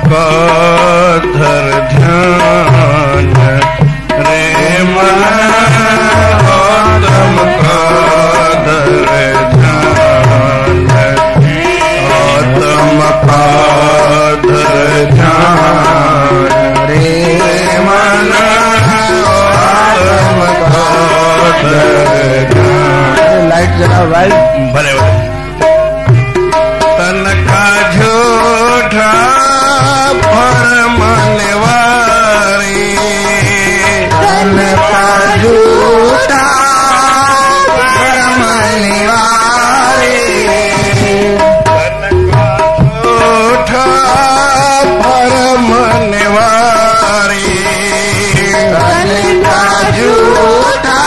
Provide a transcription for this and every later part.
का धर ध्यान रे मन आत्म का धर ध्यान आत्म का धर ध्यान रे मन आत्म का धर ध्यान। लाइट जला लाइट भले भले। तन का झूठा भरम निवारी तन का झूठा भरम निवारी तन का झूठा भरम निवारी तन का झूठा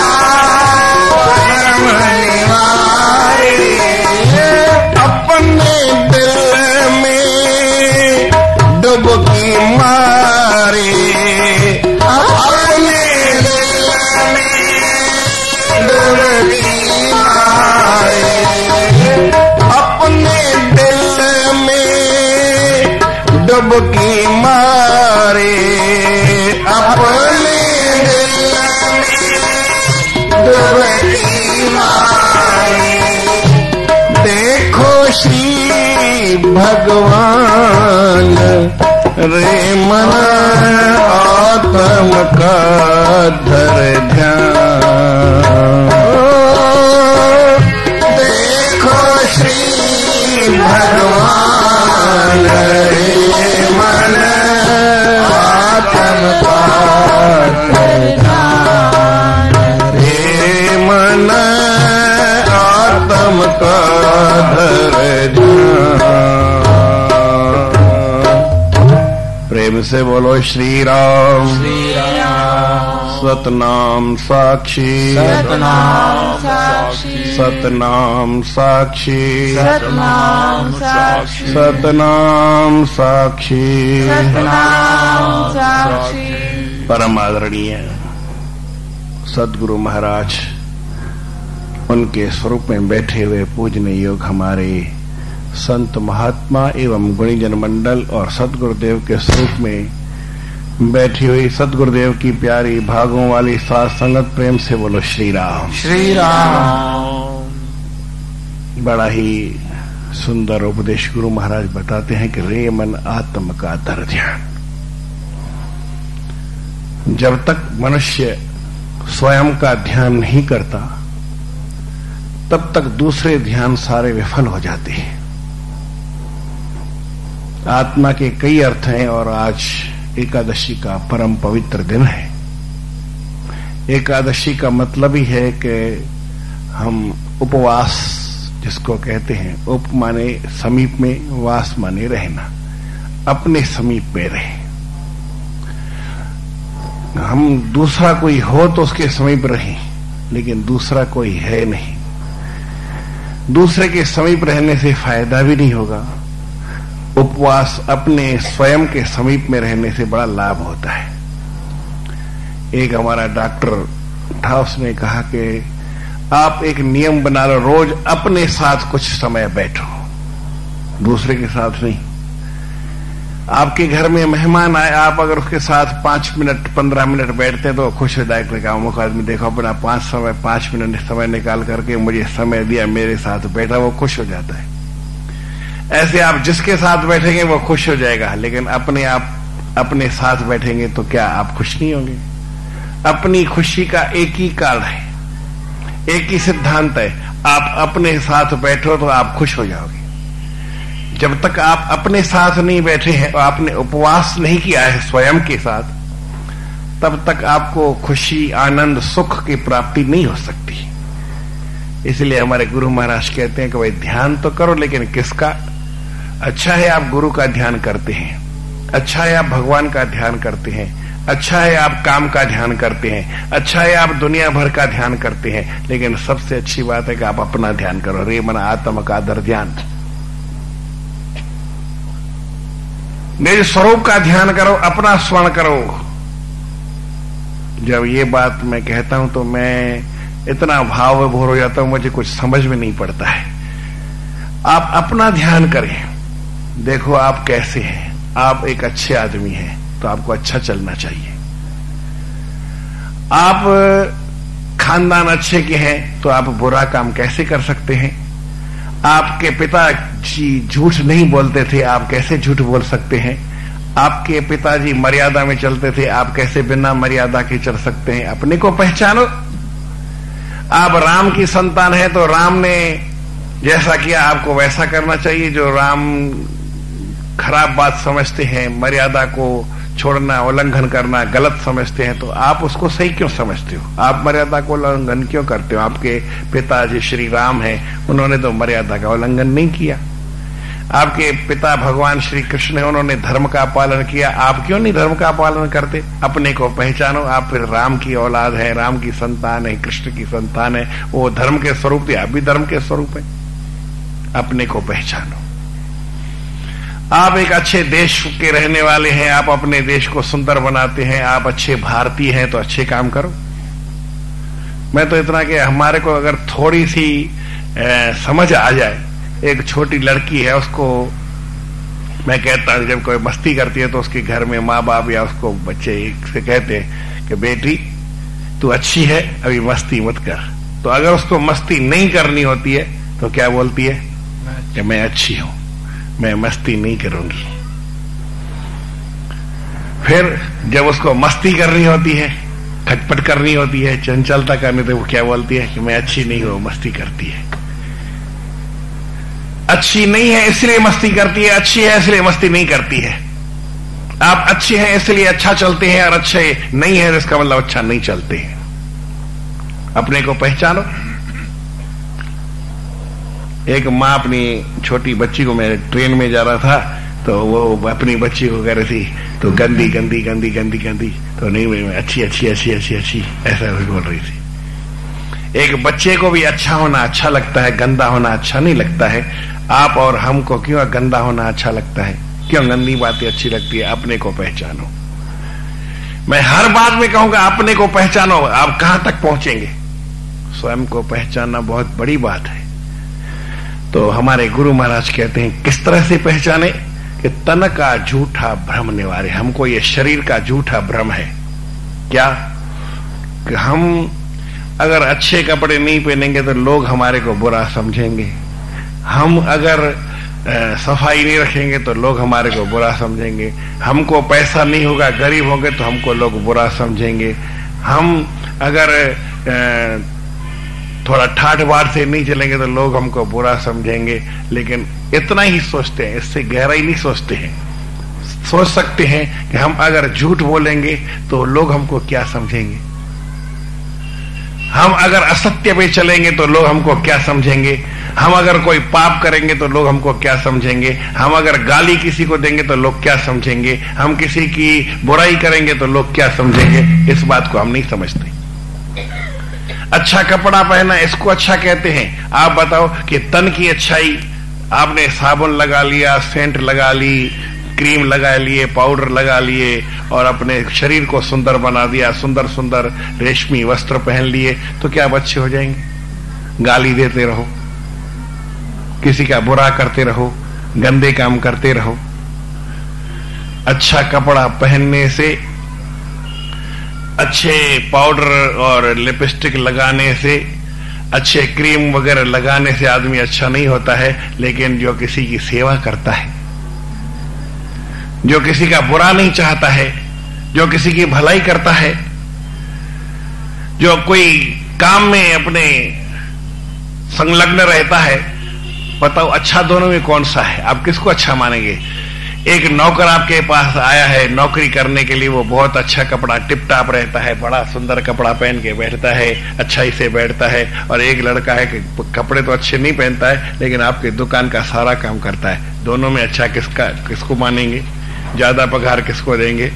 भरम निवारी अपने दिल में डुबकी मारी अपने दिल में डुबकी मारी अपने दिल में डुबकी मारी अपने दिल में डुबकी मारी। देखो श्री भगवान रे मन आत्म का धर ध्यान देखो श्री भगवान रे मन आत्म का धर ध्यान रे मन आत्म का धर ध्यान। प्रेम से बोलो श्री राम सतनाम साक्षी सतनाम साक्षी सतनाम साक्षी सतनाम साक्षी सतनाम साक्षी सतनाम साक्षी। परम आदरणीय सद्गुरु महाराज उनके स्वरूप में बैठे हुए पूजनीय योग हमारे संत महात्मा एवं गुणीजन मंडल और सतगुरुदेव के स्वरूप में बैठी हुई सतगुरुदेव की प्यारी भागों वाली साथ संगत प्रेम से बोलो श्री राम श्री राम। बड़ा ही सुंदर उपदेश गुरु महाराज बताते हैं कि रे मन आत्म का धर ध्यान। जब तक मनुष्य स्वयं का ध्यान नहीं करता तब तक दूसरे ध्यान सारे विफल हो जाते हैं। आत्मा के कई अर्थ हैं और आज एकादशी का परम पवित्र दिन है। एकादशी का मतलब ही है कि हम उपवास जिसको कहते हैं, उप माने समीप में, वास माने रहना, अपने समीप में रहे। हम दूसरा कोई हो तो उसके समीप रहें, लेकिन दूसरा कोई है नहीं। दूसरे के समीप रहने से फायदा भी नहीं होगा। उपवास अपने स्वयं के समीप में रहने से बड़ा लाभ होता है। एक हमारा डॉक्टर था, उसने कहा कि आप एक नियम बना लो, रोज अपने साथ कुछ समय बैठो, दूसरे के साथ नहीं। आपके घर में मेहमान आए, आप अगर उसके साथ 5 मिनट 15 मिनट बैठते तो खुश हो जाए। कामुक आदमी देखो अपना 5 मिनट समय निकाल करके मुझे समय दिया, मेरे साथ बैठा, वो खुश हो जाता है। ऐसे आप जिसके साथ बैठेंगे वो खुश हो जाएगा, लेकिन आप अपने साथ बैठेंगे तो क्या आप खुश नहीं होंगे? अपनी खुशी का एक ही काल है, एक ही सिद्धांत है, आप अपने साथ बैठो तो आप खुश हो जाओगे। जब तक आप अपने साथ नहीं बैठे हैं और आपने उपवास नहीं किया है स्वयं के साथ, तब तक आपको खुशी, आनंद, सुख की प्राप्ति नहीं हो सकती। इसलिए हमारे गुरु महाराज कहते हैं कि भाई ध्यान तो करो, लेकिन किसका? अच्छा है आप गुरु का ध्यान करते हैं, अच्छा है आप भगवान का ध्यान करते हैं, अच्छा है आप काम का ध्यान करते हैं, अच्छा है आप दुनिया भर का ध्यान करते हैं, लेकिन सबसे अच्छी बात है कि आप अपना ध्यान करो। रे मन आत्म का दर ध्यान, मेरे स्वरूप का ध्यान करो, अपना स्मरण करो। जब ये बात मैं कहता हूं तो मैं इतना भाव विभोर हो जाता हूं, मुझे कुछ समझ में नहीं पड़ता है। आप अपना ध्यान करें, देखो आप कैसे हैं, आप एक अच्छे आदमी हैं तो आपको अच्छा चलना चाहिए। आप खानदान अच्छे के हैं तो आप बुरा काम कैसे कर सकते हैं? आपके पिताजी झूठ नहीं बोलते थे, आप कैसे झूठ बोल सकते हैं? आपके पिताजी मर्यादा में चलते थे, आप कैसे बिना मर्यादा के चल सकते हैं? अपने को पहचानो। आप राम की संतान है तो राम ने जैसा किया आपको वैसा करना चाहिए। जो राम खराब बात समझते हैं, मर्यादा को छोड़ना, उल्लंघन करना गलत समझते हैं, तो आप उसको सही क्यों समझते हो? आप मर्यादा को उल्लंघन क्यों करते हो? आपके पिताजी श्री राम हैं, उन्होंने तो मर्यादा का उल्लंघन नहीं किया। आपके पिता भगवान श्री कृष्ण है, उन्होंने धर्म का पालन किया, आप क्यों नहीं धर्म का पालन करते? अपने को पहचानो। आप फिर राम की औलाद है, राम की संतान है, कृष्ण की संतान है, वो धर्म के स्वरूप है, आप भी धर्म के स्वरूप है। अपने को पहचानो। आप एक अच्छे देश के रहने वाले हैं, आप अपने देश को सुंदर बनाते हैं, आप अच्छे भारतीय हैं तो अच्छे काम करो। मैं तो इतना कि हमारे को अगर थोड़ी सी समझ आ जाए, एक छोटी लड़की है, उसको मैं कहता हूं जब कोई मस्ती करती है तो उसके घर में माँ बाप या उसको बच्चे से कहते हैं कि बेटी तू अच्छी है, अभी मस्ती मत कर। तो अगर उसको मस्ती नहीं करनी होती है तो क्या बोलती है कि मैं अच्छी हूं, मैं मस्ती नहीं करूंगी। फिर जब उसको मस्ती करनी होती है, खटपट करनी होती है, चंचलता करनी, तो वो क्या बोलती है कि मैं अच्छी नहीं हूं, मस्ती करती है। अच्छी नहीं है इसलिए मस्ती करती है, अच्छी है इसलिए मस्ती नहीं करती है। आप अच्छे हैं इसलिए अच्छा चलते हैं, और अच्छे नहीं है इसका मतलब अच्छा नहीं चलते हैं। अपने को पहचानो। एक माँ अपनी छोटी बच्ची को, मैं ट्रेन में जा रहा था तो वो अपनी बच्ची को कह रही थी तो गंदी गंदी गंदी गंदी गंदी, तो नहीं मैं अच्छी अच्छी अच्छी अच्छी अच्छी ऐसा बोल रही थी। एक बच्चे को भी अच्छा होना अच्छा लगता है, गंदा होना अच्छा नहीं लगता है। आप और हमको क्यों गंदा होना अच्छा लगता है, क्यों गंदी बातें अच्छी लगती है? अपने को पहचानो। मैं हर बात में कहूंगा अपने को पहचानो। आप कहां तक पहुंचेंगे? स्वयं को पहचानना बहुत बड़ी बात है। तो हमारे गुरु महाराज कहते हैं किस तरह से पहचाने कि तन का झूठा भ्रम निवारे। हमको ये शरीर का झूठा भ्रम है क्या कि हम अगर अच्छे कपड़े नहीं पहनेंगे तो लोग हमारे को बुरा समझेंगे, हम अगर सफाई नहीं रखेंगे तो लोग हमारे को बुरा समझेंगे, हमको पैसा नहीं होगा, गरीब होंगे तो हमको लोग बुरा समझेंगे, हम अगर थोड़ा ठाठ बाट से नहीं चलेंगे तो लोग हमको बुरा समझेंगे। लेकिन इतना ही सोचते हैं, इससे गहराई नहीं सोचते हैं। सोच सकते हैं कि हम अगर झूठ बोलेंगे तो लोग हमको क्या समझेंगे, हम अगर असत्य पे चलेंगे तो लोग हमको क्या समझेंगे, हम अगर कोई पाप करेंगे तो लोग हमको क्या समझेंगे, हम अगर गाली किसी को देंगे तो लोग क्या समझेंगे, हम किसी की बुराई करेंगे तो लोग क्या समझेंगे। इस बात को हम नहीं समझते। अच्छा कपड़ा पहना इसको अच्छा कहते हैं। आप बताओ कि तन की अच्छाई, आपने साबुन लगा लिया, सेंट लगा ली, क्रीम लगा लिए, पाउडर लगा लिए और अपने शरीर को सुंदर बना दिया, सुंदर सुंदर रेशमी वस्त्र पहन लिए, तो क्या आप अच्छे हो जाएंगे? गाली देते रहो, किसी का बुरा करते रहो, गंदे काम करते रहो। अच्छा कपड़ा पहनने से, अच्छे पाउडर और लिपस्टिक लगाने से, अच्छे क्रीम वगैरह लगाने से आदमी अच्छा नहीं होता है। लेकिन जो किसी की सेवा करता है, जो किसी का बुरा नहीं चाहता है, जो किसी की भलाई करता है, जो कोई काम में अपने संलग्न रहता है, बताओ अच्छा दोनों में कौन सा है? आप किसको अच्छा मानेंगे? एक नौकर आपके पास आया है नौकरी करने के लिए, वो बहुत अच्छा कपड़ा टिप टाप रहता है, बड़ा सुंदर कपड़ा पहन के बैठता है, अच्छाई से बैठता है, और एक लड़का है कि कपड़े तो अच्छे नहीं पहनता है लेकिन आपके दुकान का सारा काम करता है। दोनों में अच्छा किसको मानेंगे? ज्यादा पगार किसको देंगे?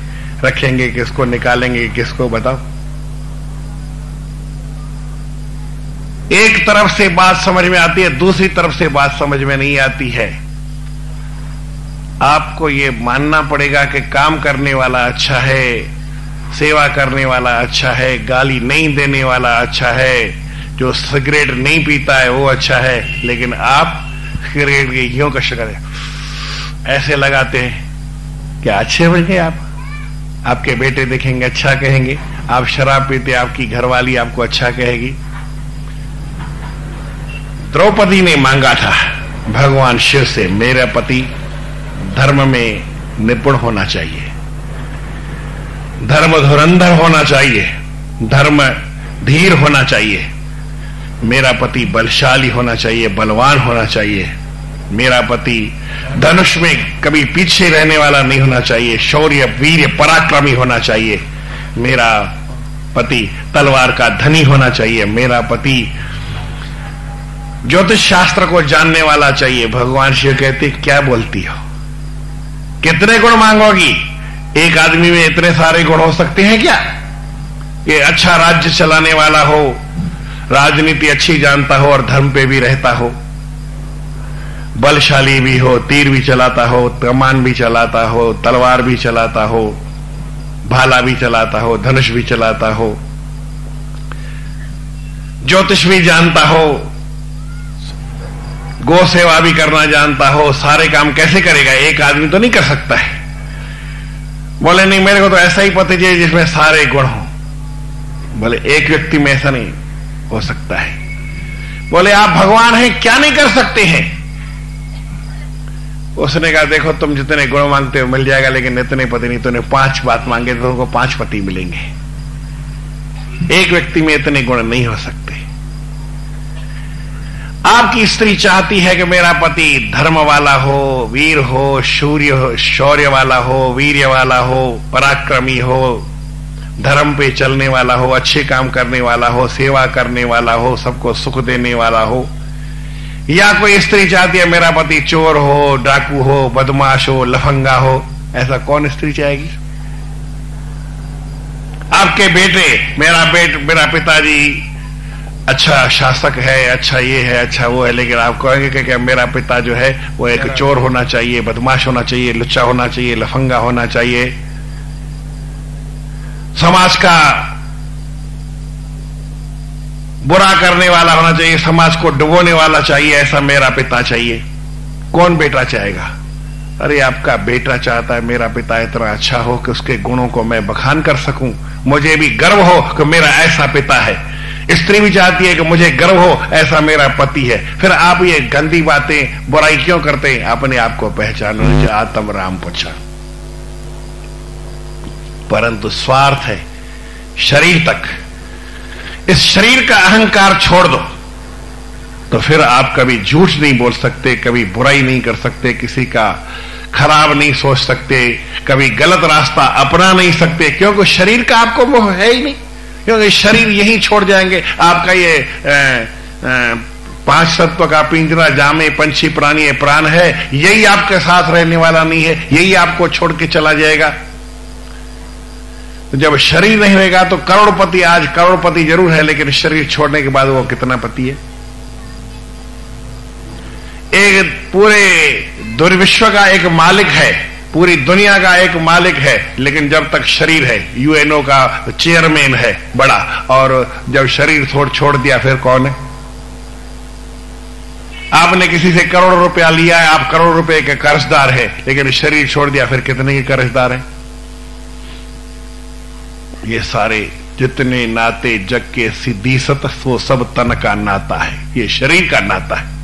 रखेंगे किसको? निकालेंगे किसको? बताओ। एक तरफ से बात समझ में आती है, दूसरी तरफ से बात समझ में नहीं आती है। आपको ये मानना पड़ेगा कि काम करने वाला अच्छा है, सेवा करने वाला अच्छा है, गाली नहीं देने वाला अच्छा है, जो सिगरेट नहीं पीता है वो अच्छा है। लेकिन आप सिगरेट की क्यों कश करें, ऐसे लगाते हैं, क्या अच्छे होंगे आप? आपके बेटे देखेंगे अच्छा कहेंगे, आप शराब पीते आपकी घरवाली आपको अच्छा कहेगी। द्रौपदी ने मांगा था भगवान शिव से, मेरा पति धर्म में निपुण होना चाहिए, धर्म धुरंधर होना चाहिए, धर्म धीर होना चाहिए, मेरा पति बलशाली होना चाहिए, बलवान होना चाहिए, मेरा पति धनुष में कभी पीछे रहने वाला नहीं होना चाहिए, शौर्य वीर्य पराक्रमी होना चाहिए, मेरा पति तलवार का धनी होना चाहिए, मेरा पति ज्योतिष शास्त्र को जानने वाला चाहिए। भगवान शिव कहते क्या बोलती हो, कितने गुण मांगोगी? एक आदमी में इतने सारे गुण हो सकते हैं क्या? ये अच्छा राज्य चलाने वाला हो, राजनीति अच्छी जानता हो और धर्म पे भी रहता हो, बलशाली भी हो, तीर भी चलाता हो, कमान भी चलाता हो, तलवार भी चलाता हो, भाला भी चलाता हो, धनुष भी चलाता हो, ज्योतिष भी जानता हो, गौ सेवा भी करना जानता हो, सारे काम कैसे करेगा? एक आदमी तो नहीं कर सकता है। बोले नहीं, मेरे को तो ऐसा ही पति चाहिए जिसमें सारे गुण हो। बोले एक व्यक्ति में ऐसा नहीं हो सकता है। बोले आप भगवान हैं, क्या नहीं कर सकते हैं? उसने कहा देखो तुम जितने गुण मांगते हो मिल जाएगा, लेकिन इतने पति नहीं, तूने 5 बात मांगे तो तुमको 5 पति मिलेंगे। एक व्यक्ति में इतने गुण नहीं हो सकते। आपकी स्त्री चाहती है कि मेरा पति धर्म वाला हो, वीर हो, शौर्य वाला हो, वीर्य वाला हो, पराक्रमी हो, धर्म पे चलने वाला हो, अच्छे काम करने वाला हो, सेवा करने वाला हो, सबको सुख देने वाला हो। या कोई स्त्री चाहती है मेरा पति चोर हो, डाकू हो, बदमाश हो, लफंगा हो। ऐसा कौन स्त्री चाहेगी? आपके बेटे, मेरा पिताजी अच्छा शासक है, अच्छा ये है, अच्छा वो है, लेकिन आप कहेंगे कि मेरा पिता जो है वो एक चोर होना चाहिए, बदमाश होना चाहिए, लुच्चा होना चाहिए, लफंगा होना चाहिए, समाज का बुरा करने वाला होना चाहिए, समाज को डुबोने वाला चाहिए, ऐसा मेरा पिता चाहिए। कौन बेटा चाहेगा? अरे आपका बेटा चाहता है मेरा पिता इतना अच्छा हो कि उसके गुणों को मैं बखान कर सकूं, मुझे भी गर्व हो कि मेरा ऐसा पिता है। स्त्री भी चाहती है कि मुझे गर्व हो ऐसा मेरा पति है। फिर आप ये गंदी बातें, बुराई क्यों करते हैं? अपने आप को पहचानो, आत्म राम पूछा। परंतु स्वार्थ है शरीर तक। इस शरीर का अहंकार छोड़ दो तो फिर आप कभी झूठ नहीं बोल सकते, कभी बुराई नहीं कर सकते, किसी का खराब नहीं सोच सकते, कभी गलत रास्ता अपना नहीं सकते, क्योंकि शरीर का आपको मोह है ही नहीं। क्योंकि शरीर यही छोड़ जाएंगे। आपका ये 5 तत्व का पिंजरा, जामे पंछी प्राणी है, प्राण है, यही आपके साथ रहने वाला नहीं है, यही आपको छोड़ के चला जाएगा। तो जब शरीर नहीं रहेगा तो करोड़पति, आज करोड़पति जरूर है, लेकिन शरीर छोड़ने के बाद वो कितना पति है? एक पूरे दुर्विश्व का एक मालिक है, पूरी दुनिया का एक मालिक है, लेकिन जब तक शरीर है, यूएनओ का चेयरमैन है बड़ा, और जब शरीर छोड़ दिया फिर कौन है? आपने किसी से करोड़ रुपया लिया है, आप करोड़ रुपए के कर्जदार है, लेकिन शरीर छोड़ दिया फिर कितने के कर्जदार है? ये सारे जितने नाते जग के सिद्धि सत, वो सब तन का नाता है, ये शरीर का नाता है।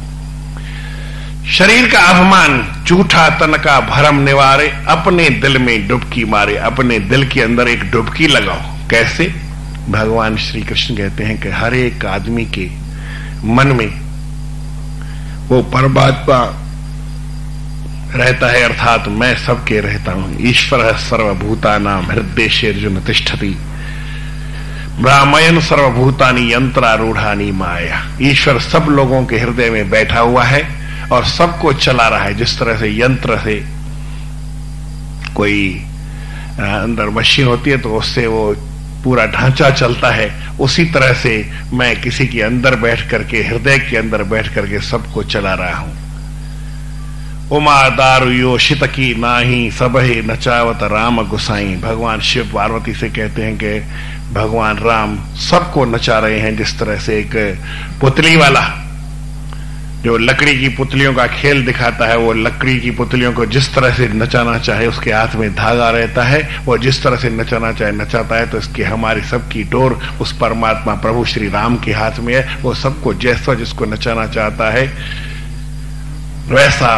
शरीर का अभिमान झूठा तन का भरम निवारे, अपने दिल में डुबकी मारे। अपने दिल के अंदर एक डुबकी लगाओ। कैसे? भगवान श्री कृष्ण कहते हैं कि हर एक आदमी के मन में वो परमात्मा रहता है, अर्थात मैं सबके रहता हूं। ईश्वर सर्वभूतानां हृदयेषु तिष्ठति, ब्राह्मयन सर्वभूतानि यंत्रारूढ़ानि माया। ईश्वर सब लोगों के हृदय में बैठा हुआ है और सबको चला रहा है। जिस तरह से यंत्र से कोई अंदर मशीन होती है तो उससे वो पूरा ढांचा चलता है, उसी तरह से मैं किसी के अंदर बैठ करके, हृदय के अंदर बैठ करके सबको चला रहा हूं। उमा दारु यो शितकी नाही सबहे नचावत राम गुसाई। भगवान शिव पार्वती से कहते हैं कि भगवान राम सबको नचा रहे हैं, जिस तरह से एक पुतली वाला जो लकड़ी की पुतलियों का खेल दिखाता है, वो लकड़ी की पुतलियों को जिस तरह से नचाना चाहे, उसके हाथ में धागा रहता है, वो जिस तरह से नचाना चाहे नचाता है। तो इसकी हमारी सबकी डोर उस परमात्मा प्रभु श्री राम के हाथ में है। वो सबको जैसा जिसको नचाना चाहता है वैसा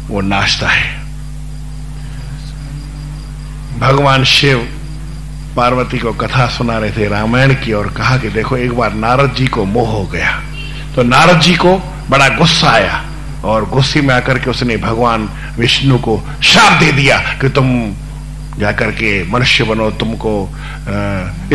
वो नाचता है। भगवान शिव पार्वती को कथा सुना रहे थे रामायण की, और कहा कि देखो एक बार नारद जी को मोह हो गया, तो नारद जी को बड़ा गुस्सा आया, और गुस्से में आकर के उसने भगवान विष्णु को शाप दे दिया कि तुम जाकर के मनुष्य बनो, तुमको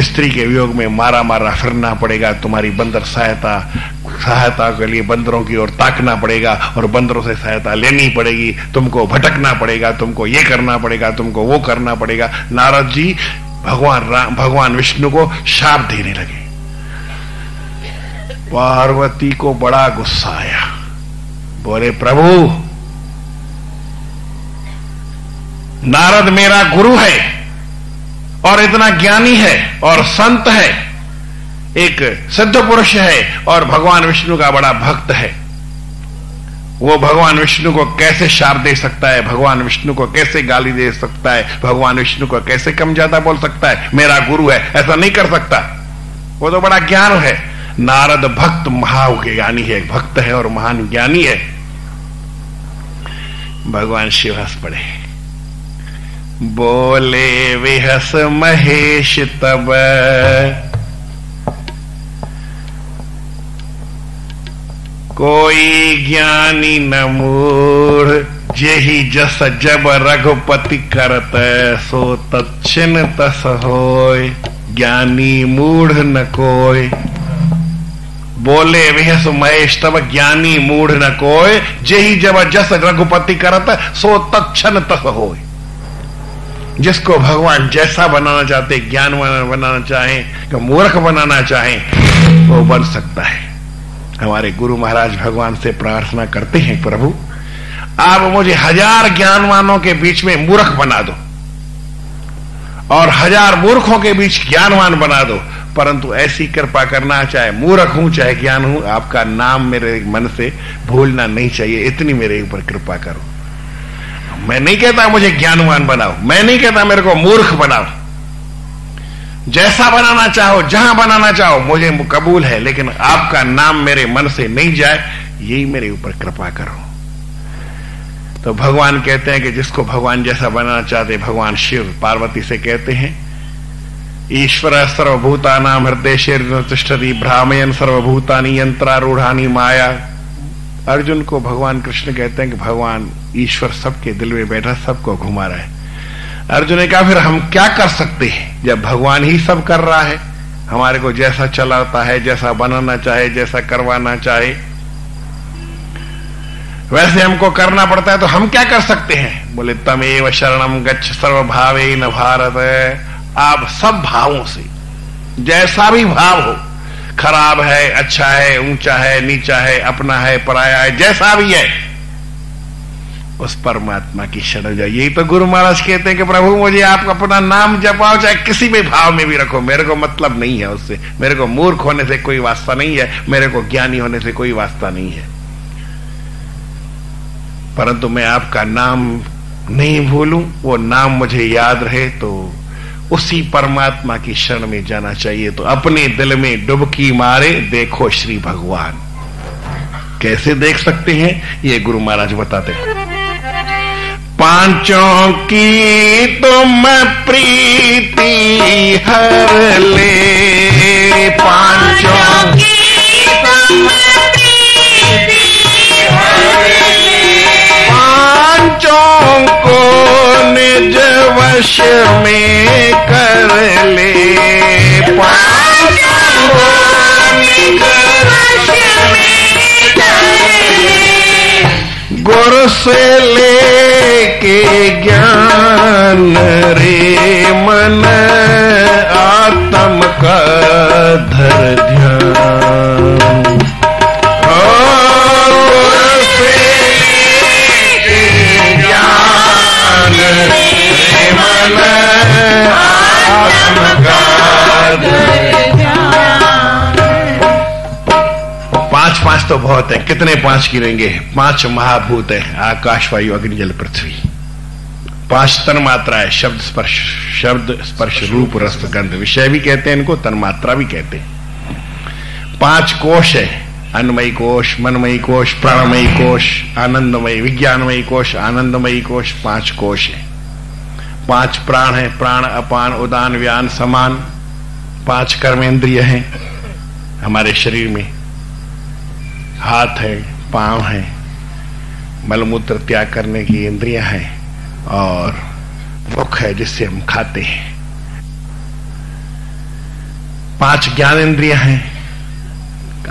स्त्री के वियोग में मारा मारा फिरना पड़ेगा, तुम्हारी बंदर सहायता के लिए बंदरों की ओर ताकना पड़ेगा, और बंदरों से सहायता लेनी पड़ेगी, तुमको भटकना पड़ेगा, तुमको ये करना पड़ेगा, तुमको वो करना पड़ेगा। नारद जी भगवान विष्णु को शाप देने लगे। पार्वती को बड़ा गुस्सा आया, बोले प्रभु नारद मेरा गुरु है और इतना ज्ञानी है और संत है, एक सिद्ध पुरुष है और भगवान विष्णु का बड़ा भक्त है, वो भगवान विष्णु को कैसे शाप दे सकता है, भगवान विष्णु को कैसे गाली दे सकता है, भगवान विष्णु को कैसे कम ज्यादा बोल सकता है, मेरा गुरु है, ऐसा नहीं कर सकता, वो तो बड़ा ज्ञान है। नारद भक्त महाज्ञानी है, भक्त है और महान ज्ञानी है। भगवान शिव हंस पड़े, बोले विहस महेश तब कोई ज्ञानी न मूढ़, जेहि जस जब रघुपति करत सो तत्छिन तस होय, ज्ञानी मूढ़ न कोय। बोले विहस महेश तब ज्ञानी मूढ़ न कोय, जेहि जब जस रघुपति करत सो तत्क्षण तस होय। जिसको भगवान जैसा बनाना चाहते, ज्ञानवान बनाना चाहे, कि मूर्ख बनाना चाहे, वो बन सकता है। हमारे गुरु महाराज भगवान से प्रार्थना करते हैं, प्रभु आप मुझे 1000 ज्ञानवानों के बीच में मूर्ख बना दो और 1000 मूर्खों के बीच ज्ञानवान बना दो, परंतु ऐसी कृपा करना, चाहे मूर्ख हूं चाहे ज्ञान हूं, आपका नाम मेरे मन से भूलना नहीं चाहिए, इतनी मेरे ऊपर कृपा करो। मैं नहीं कहता मुझे ज्ञानवान बनाओ, मैं नहीं कहता मेरे को मूर्ख बनाओ, जैसा बनाना चाहो, जहां बनाना चाहो, मुझे कबूल है, लेकिन आपका नाम मेरे मन से नहीं जाए, यही मेरे ऊपर कृपा करो। तो भगवान कहते हैं कि जिसको भगवान जैसा बनाना चाहते, भगवान शिव पार्वती से कहते हैं, ईश्वर सर्वभूतानां हृदय शरीर तिष्ठति भ्रामयन् सर्वभूतानि यंत्रारूढ़ानि माया। अर्जुन को भगवान कृष्ण कहते हैं कि भगवान ईश्वर सबके दिल में बैठा, सबको घुमा रहा है। अर्जुन ने कहा फिर हम क्या कर सकते हैं जब भगवान ही सब कर रहा है, हमारे को जैसा चलाता है, जैसा बनाना चाहे, जैसा करवाना चाहे वैसे हमको करना पड़ता है, तो हम क्या कर सकते हैं। बोले तमेव शरणम गच्छ सर्वभावेन भारत। आप सब भावों से, जैसा भी भाव हो, खराब है, अच्छा है, ऊंचा है, नीचा है, अपना है, पराया है, जैसा भी है, उस परमात्मा की शरण जाए। यही तो गुरु महाराज कहते हैं कि प्रभु मुझे आप अपना नाम जपाओ, चाहे किसी भी भाव में भी रखो, मेरे को मतलब नहीं है उससे, मेरे को मूर्ख होने से कोई वास्ता नहीं है, मेरे को ज्ञानी होने से कोई वास्ता नहीं है, परंतु मैं आपका नाम नहीं भूलूं, वो नाम मुझे याद रहे, तो उसी परमात्मा की शरण में जाना चाहिए। तो अपने दिल में डुबकी मारे देखो श्री भगवान। कैसे देख सकते हैं ये गुरु महाराज बताते हैं। पांचों की तुम प्रीति हर ले, पांचों की तुम प्रीति हर ले, पांचों को निज वश में कर ले, पांचों को निज वश में कर ले, गुरु से लेके ज्ञान रे मन आत्म का धर ध्यान, गुरु से लेके ज्ञान रे मन आत्म का धर ध्यान। 5-5 पांच तो बहुत है, कितने पांच गिनेंगे? 5 महाभूत है, आकाश वायु अग्नि जल पृथ्वी। 5 तन मात्रा है, शब्द स्पर्श रूप रस गंध, विषय भी कहते हैं इनको, तन मात्रा भी कहते हैं। 5 कोश है, अन्नमयी कोश, मनमयी कोश, प्राणमयी कोश, आनंदमयी विज्ञानमयी कोश, आनंदमयी कोश। 5 कोश है। 5 प्राण है, प्राण अपान उदान व्यान समान। 5 कर्मेंद्रिय हैं हमारे शरीर में, हाथ है, पांव है, मलमूत्र त्याग करने की इंद्रियां हैं, और मुख है जिससे हम खाते हैं। 5 ज्ञान इंद्रियां हैं,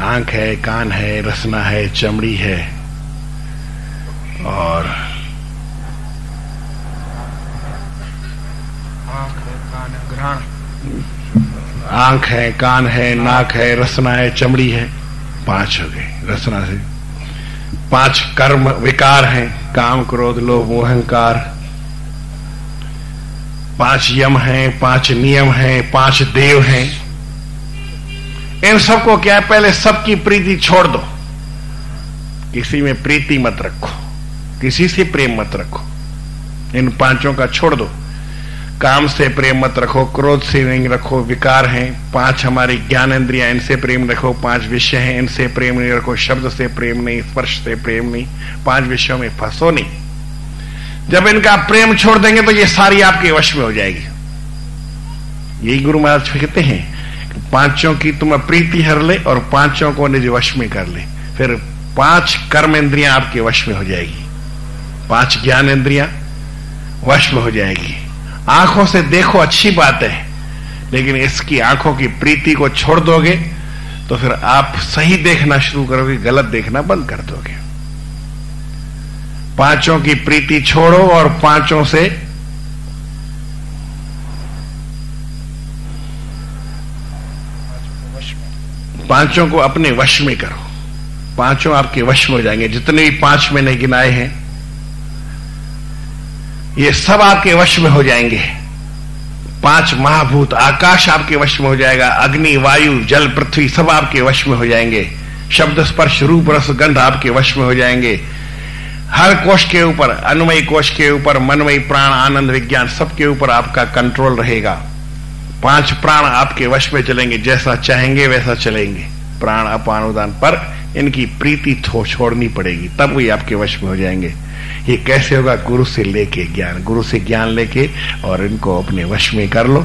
आंख है, कान है, रसना है, चमड़ी है, और आंख है, कान है, नाक है, रसना है, चमड़ी है। 5 हो गए रसना से। 5 कर्म विकार हैं, काम क्रोध लोभ मोह अहंकार। 5 यम हैं, 5 नियम हैं, 5 देव हैं। इन सबको क्या है, पहले सबकी प्रीति छोड़ दो। किसी में प्रीति मत रखो, किसी से प्रेम मत रखो, इन 5 का छोड़ दो। काम से प्रेम मत रखो, क्रोध से नहीं रखो, विकार हैं। 5 हमारी ज्ञान इंद्रियां, इनसे प्रेम रखो। 5 विषय हैं, इनसे प्रेम नहीं रखो, शब्द से प्रेम नहीं, स्पर्श से प्रेम नहीं। 5 विषयों में फंसो नहीं। जब इनका प्रेम छोड़ देंगे तो ये सारी आपके वश में हो जाएगी। यही गुरु महाराज कहते हैं, 5 की तुम प्रीति हर ले और 5 को निज वश में कर ले, फिर 5 कर्म इंद्रियां आपके वश में हो जाएगी। 5 ज्ञान इंद्रियां वश में हो जाएगी। आंखों से देखो अच्छी बात है, लेकिन इसकी आंखों की प्रीति को छोड़ दोगे तो फिर आप सही देखना शुरू करोगे, गलत देखना बंद कर दोगे। 5 की प्रीति छोड़ो और 5 से पांचों को अपने वश में करो। 5 आपके वश में हो जाएंगे। जितने भी 5 मैंने गिनाए हैं, ये सब आपके वश में हो जाएंगे। 5 महाभूत, आकाश आपके वश में हो जाएगा, अग्नि वायु जल पृथ्वी सब आपके वश में हो जाएंगे। शब्द स्पर्श रूप रस गंध आपके वश में हो जाएंगे। हर कोश के ऊपर, अन्नमयी कोश के ऊपर, मनमयी प्राण आनंद विज्ञान सबके ऊपर आपका कंट्रोल रहेगा। 5 प्राण आपके वश में चलेंगे, जैसा चाहेंगे वैसा चलेंगे। प्राण अपान उदान, पर इनकी प्रीति छोड़नी पड़ेगी, तब वही आपके वश में हो जाएंगे। ये कैसे होगा? गुरु से लेके ज्ञान, गुरु से ज्ञान लेके और इनको अपने वश में कर लो।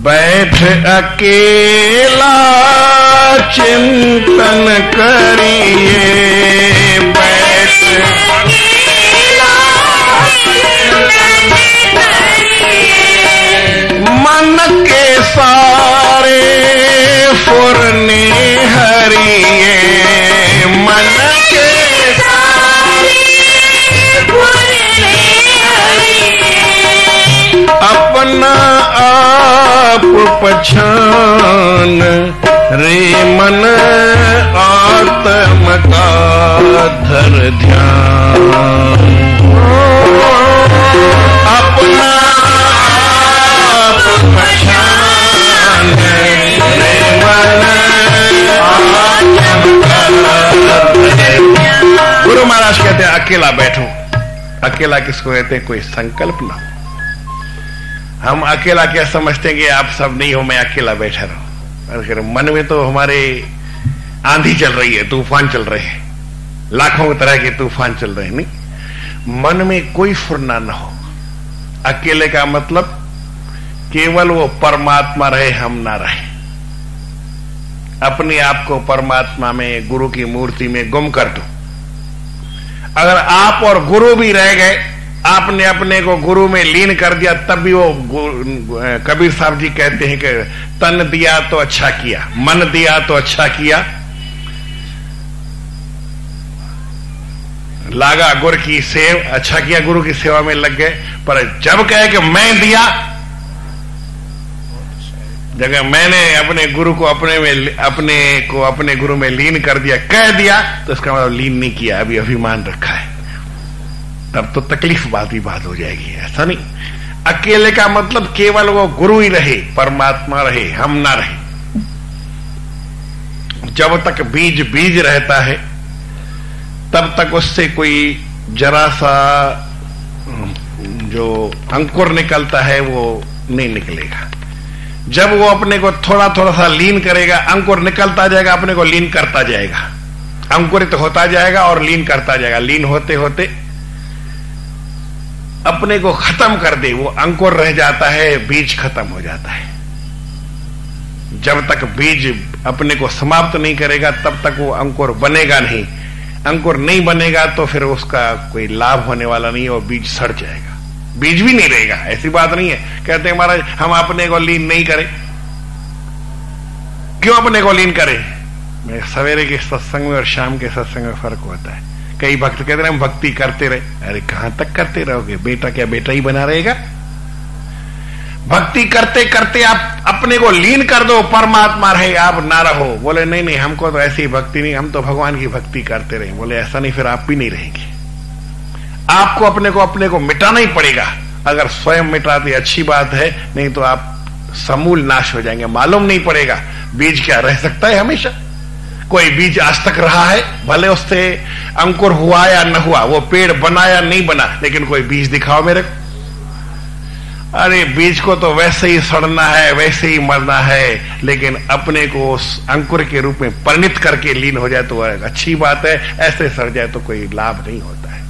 बैठ अकेला चिंतन करिए, बैठ मन के सारे फुरने हरिए, मन के अपना आप पहचान रे मन, आत्म का धर ध्यान। अपना आप पहचान रे मन, आत्म का धर ध्यान। गुरु महाराज कहते हैं अकेला बैठो। अकेला किसको कहते हैं? कोई संकल्प ना हो। हम अकेला क्या समझते हैं कि आप सब नहीं हो, मैं अकेला बैठा रहूं। अगर मन में तो हमारे आंधी चल रही है, तूफान चल रहे हैं, लाखों तरह के तूफान चल रहे हैं। नहीं, मन में कोई फुरना ना हो। अकेले का मतलब केवल वो परमात्मा रहे, हम ना रहे। अपने आप को परमात्मा में, गुरु की मूर्ति में गुम कर दो। अगर आप और गुरु भी रह गए, आपने अपने को गुरु में लीन कर दिया, तब भी वो कबीर साहब जी कहते हैं कि तन दिया तो अच्छा किया, मन दिया तो अच्छा किया, लागा गुरु की सेव, अच्छा किया गुरु की सेवा में लग गए। पर जब कहे कि मैं दिया, जगह मैंने अपने गुरु को अपने गुरु में लीन कर दिया, कह दिया, तो इसका मतलब लीन नहीं किया, अभी अभिमान रखा है। तब तो तकलीफ बात ही बात हो जाएगी। ऐसा नहीं, अकेले का मतलब केवल वो गुरु ही रहे, परमात्मा रहे, हम ना रहे। जब तक बीज बीज रहता है तब तक उससे कोई जरा सा जो अंकुर निकलता है वो नहीं निकलेगा। जब वो अपने को थोड़ा थोड़ा सा लीन करेगा, अंकुर निकलता जाएगा, अपने को लीन करता जाएगा, अंकुरित होता जाएगा और लीन करता जाएगा। लीन होते होते अपने को खत्म कर दे, वो अंकुर रह जाता है, बीज खत्म हो जाता है। जब तक बीज अपने को समाप्त नहीं करेगा तब तक वो अंकुर बनेगा नहीं। अंकुर नहीं बनेगा तो फिर उसका कोई लाभ होने वाला नहीं और बीज सड़ जाएगा, बीज भी नहीं रहेगा। ऐसी बात नहीं है। कहते हैं महाराज हम अपने को लीन नहीं करें। क्यों अपने को लीन करें? सवेरे के सत्संग में और शाम के सत्संग में फर्क होता है। कई भक्त कहते हैं हम भक्ति करते रहे। अरे कहां तक करते रहोगे? बेटा क्या बेटा ही बना रहेगा? भक्ति करते करते आप अपने को लीन कर दो, परमात्मा रहे, आप ना रहो। बोले नहीं नहीं, हमको तो ऐसी भक्ति नहीं, हम तो भगवान की भक्ति करते रहे। बोले ऐसा नहीं, फिर आप भी नहीं रहेंगे। आपको अपने को मिटाना ही पड़ेगा। अगर स्वयं मिटाते अच्छी बात है, नहीं तो आप समूल नाश हो जाएंगे, मालूम नहीं पड़ेगा। बीज क्या रह सकता है हमेशा? कोई बीज आज तक रहा है, भले उससे अंकुर हुआ या न हुआ, वो पेड़ बना या नहीं बना, लेकिन कोई बीज दिखाओ मेरे को। अरे बीज को तो वैसे ही सड़ना है, वैसे ही मरना है, लेकिन अपने को उस अंकुर के रूप में परिणित करके लीन हो जाए तो अच्छी बात है। ऐसे सड़ जाए तो कोई लाभ नहीं होता है।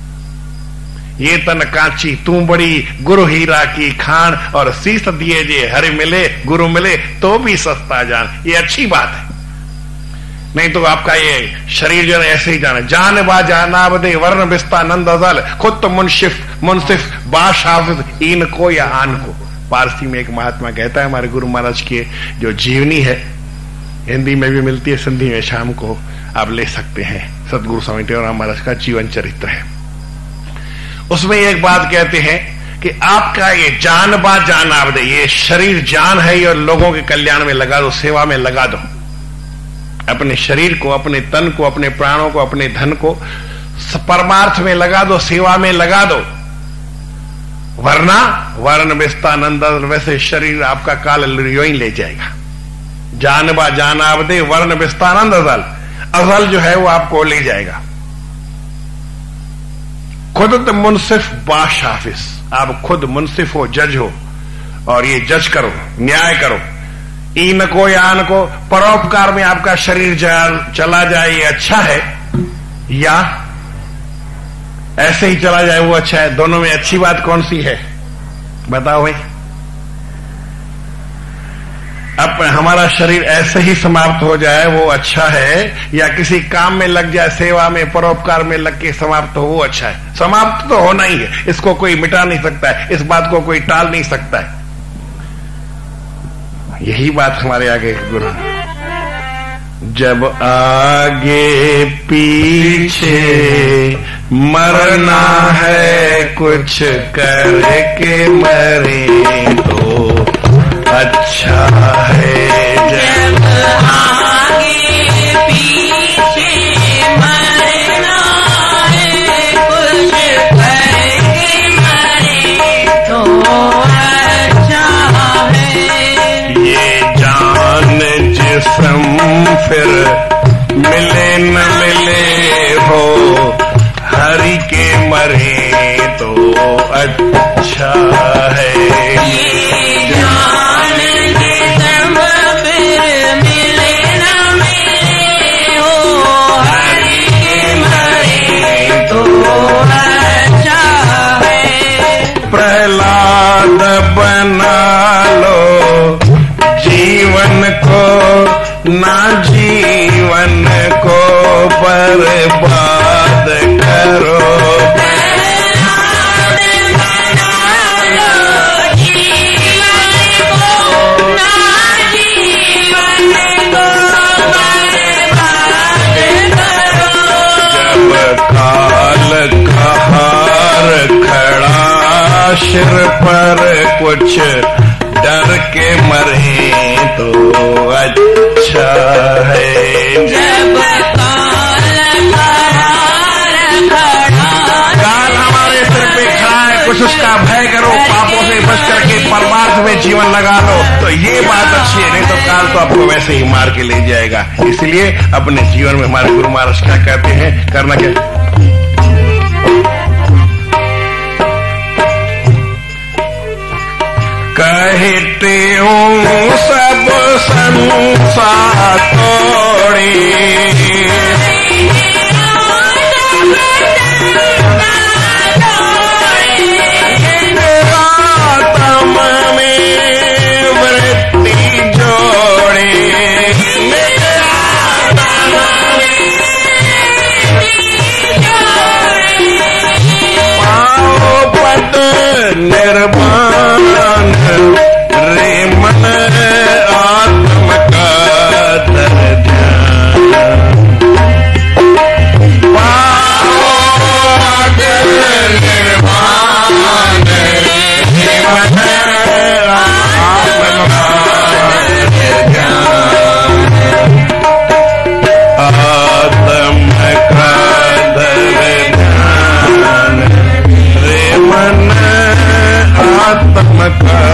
ये तन कांची तू बड़ी, गुरु हीरा की खान, और शीश दिए जे हरि मिले, गुरु मिले तो भी सस्ता जान। ये अच्छी बात है। नहीं तो आपका ये शरीर जो है ऐसे ही जाना। जान बा जानाबदे वर्ण बिस्ता नंद अजल, खुद तो मुनसिफ बाशाफिज इन को या आन को। पारसी में एक महात्मा कहता है, हमारे गुरु महाराज की जो जीवनी है, हिंदी में भी मिलती है, सिंधी में शाम को आप ले सकते हैं। सतगुरु स्वामी टेवराम महाराज का जीवन चरित्र है। उसमें एक बात कहते हैं कि आपका ये जान बा जानाबदे, ये शरीर जान है, ये लोगों के कल्याण में लगा दो, सेवा में लगा दो। अपने शरीर को, अपने तन को, अपने प्राणों को, अपने धन को परमार्थ में लगा दो, सेवा में लगा दो। वरना वर्ण विस्तानंद, वैसे शरीर आपका काल यूं ही ले जाएगा। जानबा जानाबदे वर्ण विस्तानंद अजल, अजल जो है वो आपको ले जाएगा। खुद तो मुनसिफ बाशाफिस, आप खुद मुनसिफ हो, जज हो, और ये जज करो, न्याय करो। इन को या आन को, परोपकार में आपका शरीर चला जाए ये अच्छा है, या ऐसे ही चला जाए वो अच्छा है? दोनों में अच्छी बात कौन सी है बताओ भाई? अब हमारा शरीर ऐसे ही समाप्त हो जाए वो अच्छा है, या किसी काम में लग जाए, सेवा में, परोपकार में लग के समाप्त हो वो अच्छा है? समाप्त तो होना ही है, इसको कोई मिटा नहीं सकता है, इस बात को कोई टाल नहीं सकता है। यही बात हमारे आगे गुरु, जब आगे पीछे मरना है, कुछ करके मरे तो अच्छा है। जब आगे पीछे मरना है, कुछ करके मरे तो अच्छा है। ये जान जिस्म फिर मिले न मिले हो, हरि के मरे तो अच्छा है। ये जान जिस्म फिर मिले न मिले हो, हरि के मरे तो अच्छा है। प्रहलाद बना लो जीवन को, ना जीवन को बर्बाद करो। जब काल का हार खड़ा सिर पर, कुछ डर के मरे तो अच्छा है। जब काल हमारे सिर पे खड़ा है, बस उसका भय करो, पापों से बच करके परमार्थ में जीवन लगा लो, तो ये बात अच्छी है। नहीं तो काल तो आपको वैसे ही मार के ले जाएगा। इसलिए अपने जीवन में हमारे गुरु महाराज क्या कहते हैं, करना क्या? कहते हूँ सब संसार तोड़े, आत्म में वृत्ति जोड़े, पाओ पद निर्वाण रे मन आत्म का दर्जा, पाओ पद निर्वाण रे मन आत्म का दर्जा, आत्म का दर्जा रे मन आत्म का